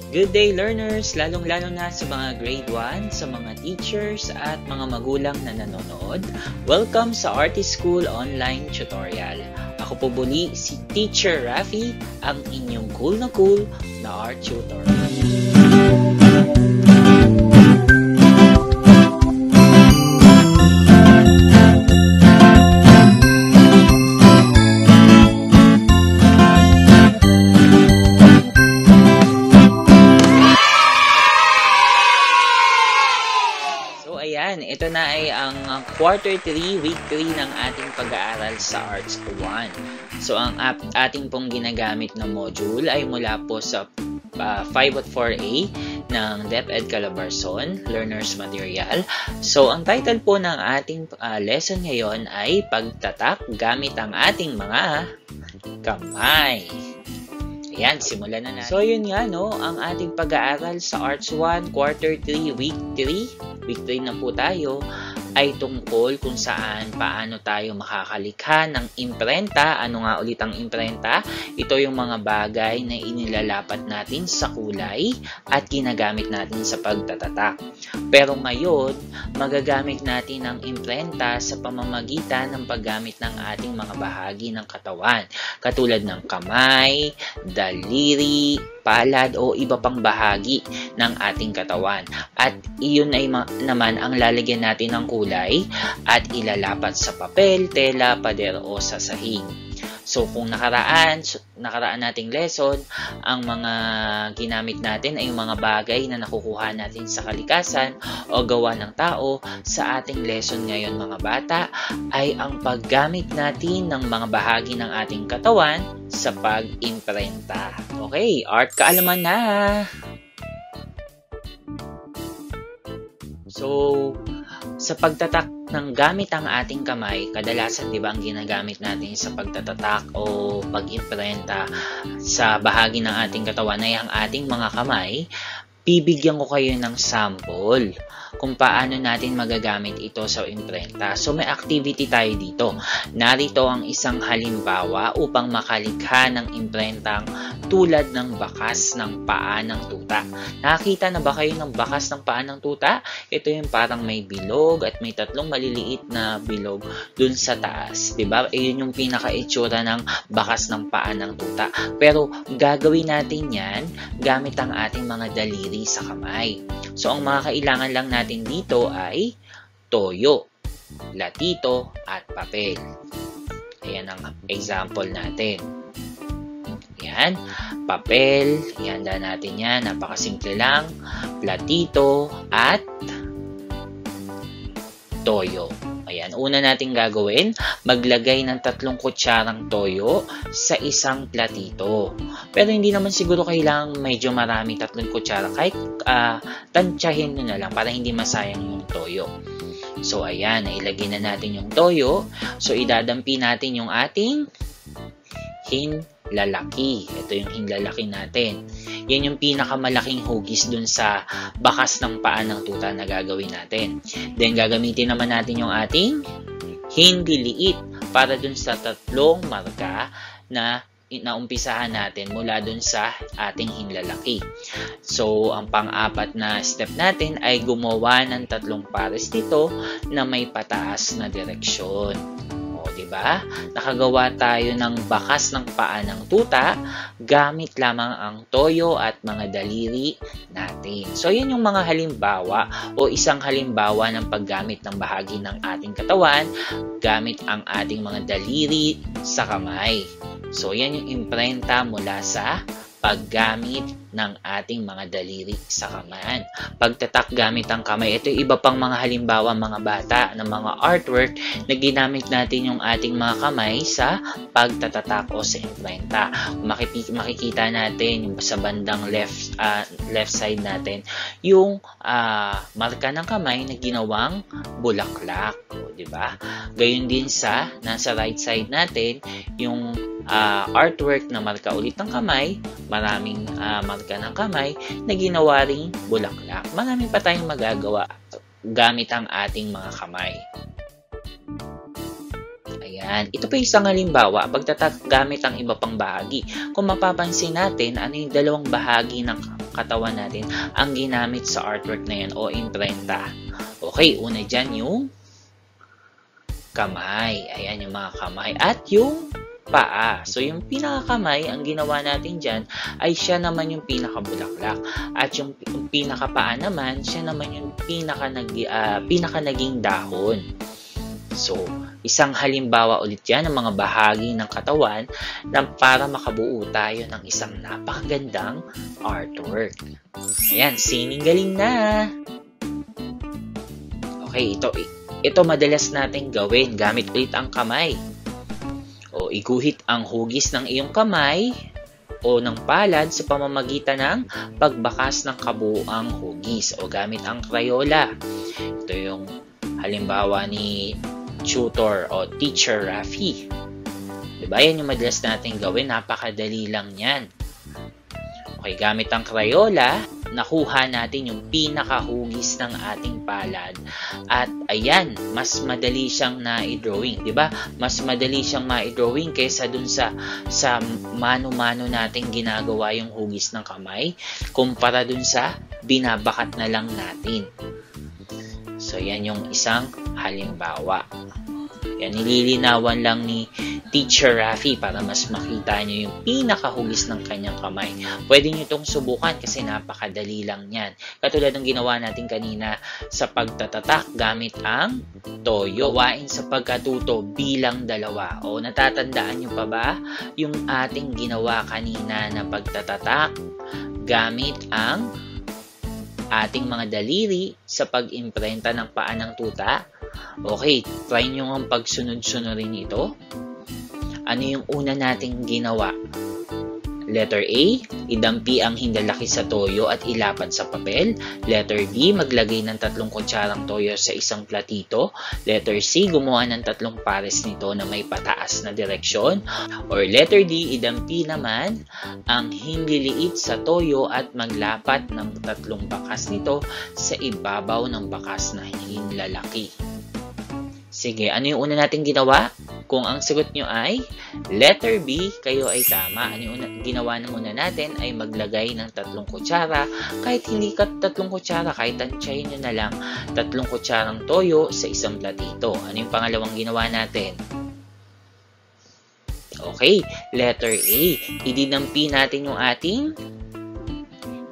Good day learners, lalong-lalo na sa mga grade 1, sa mga teachers at mga magulang na nanonood. Welcome sa Artist School Online Tutorial. Ako po muli si Teacher Rafi, ang inyong cool na art tutor. Ito na ay ang quarter 3, week 3 ng ating pag-aaral sa Arts 1. So, ang ating pong ginagamit na module ay mula po sa 5 at 4A ng DepEd Calabarzon, Learner's Material. So, ang title po ng ating lesson ngayon ay pagtatak gamit ang ating mga kamay. Ayan, simulan na natin. So, yun nga, no, ang ating pag-aaral sa Arts 1, quarter 3, week 3. Week 3 na po tayo, ay tungkol kung saan paano tayo makakalikha ng imprenta. Ano nga ulit ang imprenta? Ito yung mga bagay na inilalapat natin sa kulay at ginagamit natin sa pagtatatak. Pero ngayon, magagamit natin ang imprenta sa pamamagitan ng paggamit ng ating mga bahagi ng katawan. Katulad ng kamay, daliri, palad o iba pang bahagi ng ating katawan. At iyon ay naman ang lalagyan natin ng kulay at ilalapat sa papel, tela, pader o sa sahig. So kung nakaraan nating lesson, ang mga ginamit natin ay yung mga bagay na nakukuha natin sa kalikasan o gawa ng tao. Sa ating lesson ngayon mga bata ay ang paggamit natin ng mga bahagi ng ating katawan sa pag-imprenta. Okay, art kaalaman na! So, sa pagtatak ng gamit ang ating kamay, kadalasan 'di ba ang ginagamit natin sa pagtatatak o pag-imprenta sa bahagi ng ating katawan ay ang ating mga kamay. Bibigyan ko kayo ng sample kung paano natin magagamit ito sa imprenta. So may activity tayo dito. Narito ang isang halimbawa upang makalikha ng imprentang tulad ng bakas ng paa ng tuta. Nakakita na ba kayo ng bakas ng paa ng tuta? Ito yung parang may bilog at may tatlong maliliit na bilog dun sa taas. Diba? Iyon yung pinaka-itsura ng bakas ng paa ng tuta. Pero gagawin natin yan gamit ang ating mga daliri sa kamay. So ang mga kailangan lang natin dito ay toyo, latito, at papel. Ayan ang example natin. Yan, papel, ihanda natin yan, napakasimple lang, platito, at toyo. Ayan, una natin gagawin, maglagay ng 3 kutsarang toyo sa isang platito. Pero hindi naman siguro kailangang medyo marami 3 kutsara, kahit tansyahin nyo na lang para hindi masayang yung toyo. So ayan, ilagay na natin yung toyo. So idadampi natin yung ating hinlalaki. Ito yung hinlalaki natin. Yan yung pinakamalaking hugis dun sa bakas ng paa ng tuta na gagawin natin. Then gagamitin naman natin yung ating hinliliit para dun sa 3 marka na naumpisahan natin mula dun sa ating hinlalaki. So, ang pang-apat na step natin ay gumawa ng 3 pares nito na may pataas na direksyon. Diba? Nakagawa tayo ng bakas ng paa ng tuta gamit lamang ang toyo at mga daliri natin. So, yan yung mga halimbawa o isang halimbawa ng paggamit ng bahagi ng ating katawan gamit ang ating mga daliri sa kamay. So, yan yung imprenta mula sa paggamit ng ating mga daliri sa kamay. Pagtatak gamit ang kamay. Ito yung iba pang mga halimbawa mga bata ng mga artwork na ginamit natin yung ating mga kamay sa pagtatatak o sa imprenta. Makikita natin yung sa bandang left side natin yung marka ng kamay na ginawang bulaklak. Diba? Gayon din sa nasa right side natin yung artwork na marka ulit ng kamay, maraming marka ng kamay na ginawa ring bulaklak. Marami pa tayong magagawa gamit ang ating mga kamay. Ayan. Ito pa isang halimbawa, pagtatak gamit ang iba pang bahagi. Kung mapapansin natin, ano yung dalawang bahagi ng katawan natin ang ginamit sa artwork na yan o imprenta. Okay, una dyan yung kamay. Ayan yung mga kamay. At yung paa. So, yung pinakakamay, ang ginawa natin dyan, ay siya naman yung pinakabulaklak. At yung pinakapaa naman, siya naman yung pinaka naging dahon. So, isang halimbawa ulit yan ng mga bahagi ng katawan na para makabuo tayo ng isang napakagandang artwork. Ayan, sining galing na! Okay, ito madalas natin gawin gamit ulit ang kamay. O iguhit ang hugis ng iyong kamay o ng palad sa pamamagitan ng pagbakas ng kabuuang hugis o gamit ang Crayola. Ito yung halimbawa ni tutor o teacher Rafi. Diba? Yan yung madalas natin gawin. Napakadali lang yan. Okay, gamit ang Crayola, nakuha natin yung pinakahugis ng ating palad. At ayan, mas madali siyang na-drawing, 'di ba? Mas madali siyang ma-drawing kaysa dun sa mano-mano nating ginagawa yung hugis ng kamay kumpara dun sa binabakat na lang natin. So yan yung isang halimbawa. Yan, nililinawan lang ni Teacher Rafi para mas makita nyo yung pinakahugis ng kanyang kamay. Pwede nyo itong subukan kasi napakadali lang yan. Katulad ng ginawa natin kanina sa pagtatatak gamit ang toyo. Gawain sa pagkatuto bilang 2. O natatandaan nyo pa ba yung ating ginawa kanina na pagtatatak gamit ang ating mga daliri sa pag-imprenta ng paa ng tuta? Okay, try nyo ang pagsunod-sunurin ito. Ano yung una nating ginawa? Letter A, idampi ang hindalaki sa toyo at ilapat sa papel. Letter B, maglagay ng 3 kutsarang toyo sa isang platito. Letter C, gumawa ng 3 pares nito na may pataas na direksyon. Or letter D, idampi naman ang hinliliit sa toyo at maglapat ng 3 bakas nito sa ibabaw ng bakas na hinlalaki. Sige, ano yung una nating ginawa? Kung ang sagot nyo ay letter B, kayo ay tama. Ano yung ginawa na muna natin ay maglagay ng 3 kutsara. Kahit hindi ka 3 kutsara, kahit tansyahin nyo na lang 3 kutsarang toyo sa isang platito. Ano yung pangalawang ginawa natin? Okay, letter A. Idinampi natin yung ating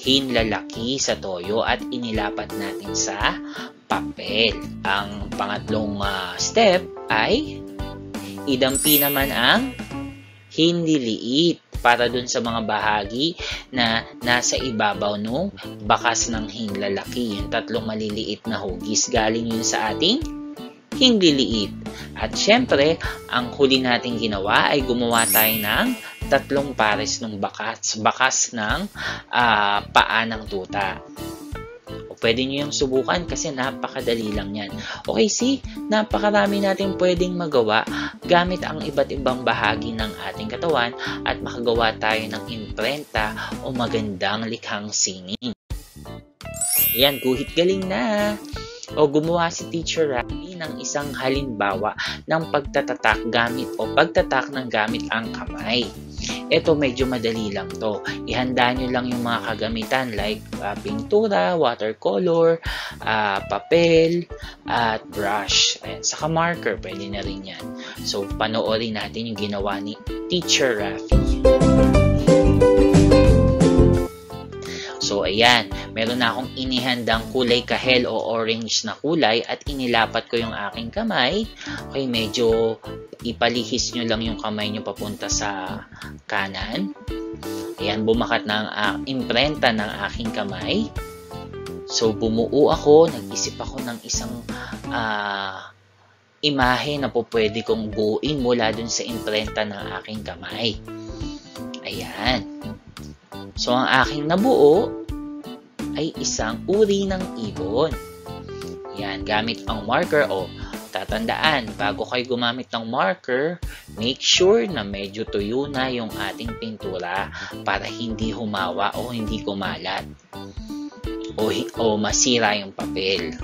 hinlalaki sa toyo at inilapat natin sa papel. Ang pangatlong step ay idampi naman ang hinliliit para dun sa mga bahagi na nasa ibabaw ng bakas ng hinlalaki. Yung 3 maliliit na hugis galing yun sa ating hinliliit. At syempre, ang huli nating ginawa ay gumawa tayo ng 3 pares ng bakas ng paa ng tuta. Pwede nyo yung subukan kasi napakadali lang yan. Okay, see? Napakarami natin pwedeng magawa gamit ang iba't ibang bahagi ng ating katawan at makagawa tayo ng imprenta o magandang likhang sining. Yan, guhit galing na! O gumawa si Teacher Rafi ng isang halimbawa ng pagtatatak ng gamit ang kamay. Ito medyo madali lang to. Ihanda nyo lang yung mga kagamitan like pintura, watercolor, papel, at brush. Ayan, saka marker, pwede na rin yan. So, panoorin natin yung ginawa ni Teacher Rafi. So, ayan. Meron na akong inihandang kulay kahel o orange na kulay at inilapat ko yung aking kamay. Okay, medyo ipalihis nyo lang yung kamay nyo papunta sa kanan. Ayan, bumakat na ang imprenta ng aking kamay. So, bumuo ako. Nag-isip ako ng isang imahe na po pwede kong buuin mula dun sa imprenta ng aking kamay. Ayan. So, ang aking nabuo ay isang uri ng ibon. Yan, gamit ang marker o tatandaan, bago kayo gumamit ng marker, make sure na medyo tuyo na yung ating pintura para hindi humawa o hindi kumalat o masira yung papel.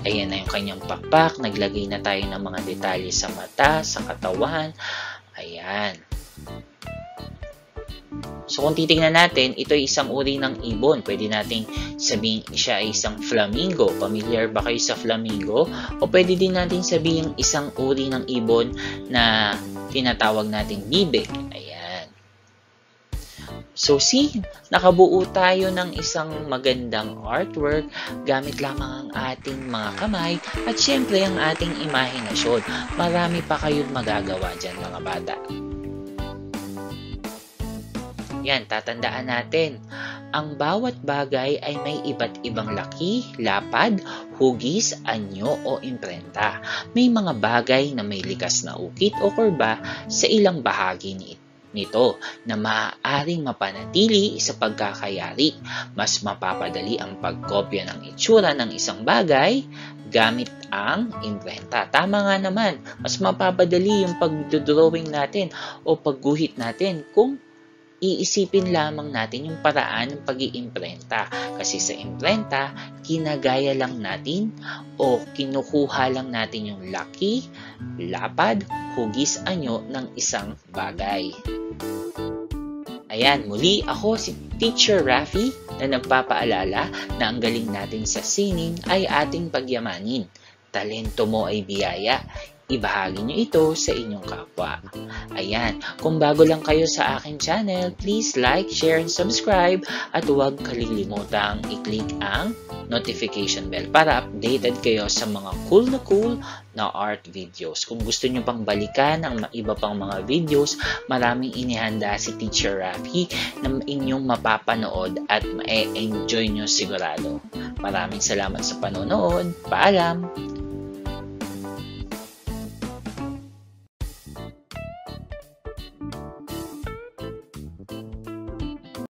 Ayan na yung kanyang pakpak. Naglagay na tayo ng mga detalye sa mata, sa katawan. Ayan. So kung titingnan natin, ito ay isang uri ng ibon. Pwede nating sabihin siya ay isang flamingo. Familiar ba kayo sa flamingo? O pwede din natin sabihin isang uri ng ibon na tinatawag nating bibig. Ayan. So see, nakabuo tayo ng isang magandang artwork gamit lamang ang ating mga kamay at syempre ang ating imahinasyon. Marami pa kayong magagawa dyan mga bata. Yan, tatandaan natin. Ang bawat bagay ay may iba't ibang laki, lapad, hugis, anyo o imprenta. May mga bagay na may likas na ukit o kurba sa ilang bahagi nito na maaaring mapanatili sa pagkakayari. Mas mapapadali ang pagkopya ng itsura ng isang bagay gamit ang imprenta. Tama nga naman, mas mapapadali yung pagdodrawing natin o pagguhit natin kung iisipin lamang natin yung paraan ng pag-iimprenta. Kasi sa imprenta, kinagaya lang natin o kinukuha lang natin yung laki, lapad, hugis, anyo ng isang bagay. Ayan, muli ako si Teacher Rafi na nagpapaalala na ang galing natin sa sining ay ating pagyamanin. Talento mo ay biyaya. Ibahagi nyo ito sa inyong kapwa. Ayan, kung bago lang kayo sa aking channel, please like, share, and subscribe at huwag kalilimutang i-click ang notification bell para updated kayo sa mga cool na art videos. Kung gusto nyo pang balikan ang iba pang mga videos, maraming inihanda si Teacher Rafi na inyong mapapanood at ma-enjoy nyo sigurado. Maraming salamat sa panonood. Paalam!